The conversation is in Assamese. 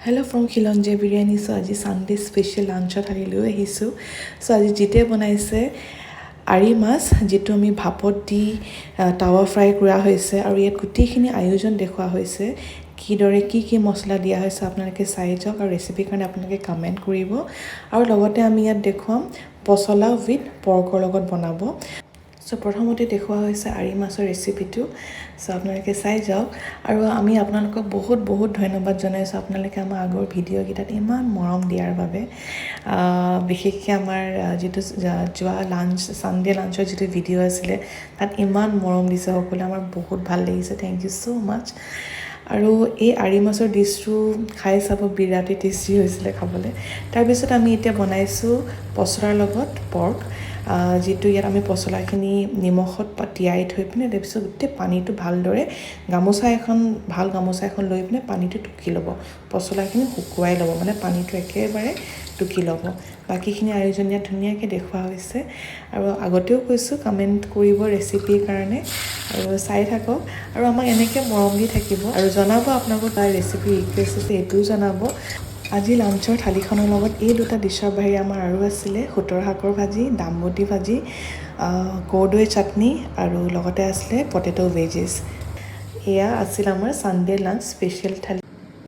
Hello from Khilonje Biryani. So আজি Sunday special lunch thali লৈ আহিছো. So আজি জিতে বনাইছে আৰি মাছ যেটো আমি ভাপত দি তাৱা ফ্ৰাই কৰা হৈছে আৰু ইয়াত গুটিখিনি আয়োজন দেখুৱা হৈছে কিদৰে কি মছলা দিয়া হৈছে আপোনালোকে চাই যাওক আৰু ৰেচিপি কাৰণে আপোনালোকে কমেন্ট কৰিব আৰু লগতে আমি ইয়াত দেখুৱাম পছলা উইথ পৰ্কৰ লগত বনাব সো প্ৰথমতে দেখুৱা হৈছে আৰি মাছৰ ৰেচিপিটো সো আপোনালোকে চাই যাওক আৰু আমি আপোনালোকক বহুত ধন্যবাদ জনাইছো আপোনালোকে আমাৰ আগৰ ভিডিও কিটাত ইমান মৰম দিয়াৰ বাবে বিশেষকৈ আমাৰ যেটো জোৱা লাঞ্চ সানডে লাঞ্চৰ যেটো ভিডিও আছিল তাত ইমান মৰম দিছে সকলে আমাৰ বহুত ভাল লাগিছে থ্যাংক ইউ সো মাচ আৰু এই আৰি মাছৰ ডিশটো খাই চাব বিৰাটে টেষ্টি হৈছিল খাবলৈ তাৰ পিছত আমি এতিয়া বনাইছো পছলাৰ লগত পৰ্ক যেটো ইয়াত আমি পছলাখিনি নিমখত তিয়াই থৈ পিনে তাৰপিছত গোটেই পানীটো ভালদৰে গামোচা এখন লৈ পিনে পানীটো টুকি ল'ব পছলাখিনি শুকুৱাই ল'ব মানে পানীটো একেবাৰে টুকি ল'ব বাকিখিনি আয়োজন ইয়াত ধুনীয়াকৈ দেখুৱা হৈছে আৰু আগতেও কৈছো কমেন্ট কৰিব ৰেচিপিৰ কাৰণে আৰু চাই থাকক আৰু আমাক এনেকৈ মৰম দি থাকিব আৰু জনাব আপোনালোকৰ তাৰ ৰেচিপি ৰিকুৱেষ্ট আছে এইটোও জনাব আজি লাঞ্চৰ থালিখনৰ লগত এই দুটা ডিশৰ বাহিৰে আমাৰ আৰু আছিলে খুতৰ শাকৰ ভাজি দামবটি ভাজি কৰ্দৈ চাটনি আৰু লগতে আছিলে পটেটো ভেজেছ এয়া আছিল আমাৰ সানডে লাঞ্চ স্পেশাল থালি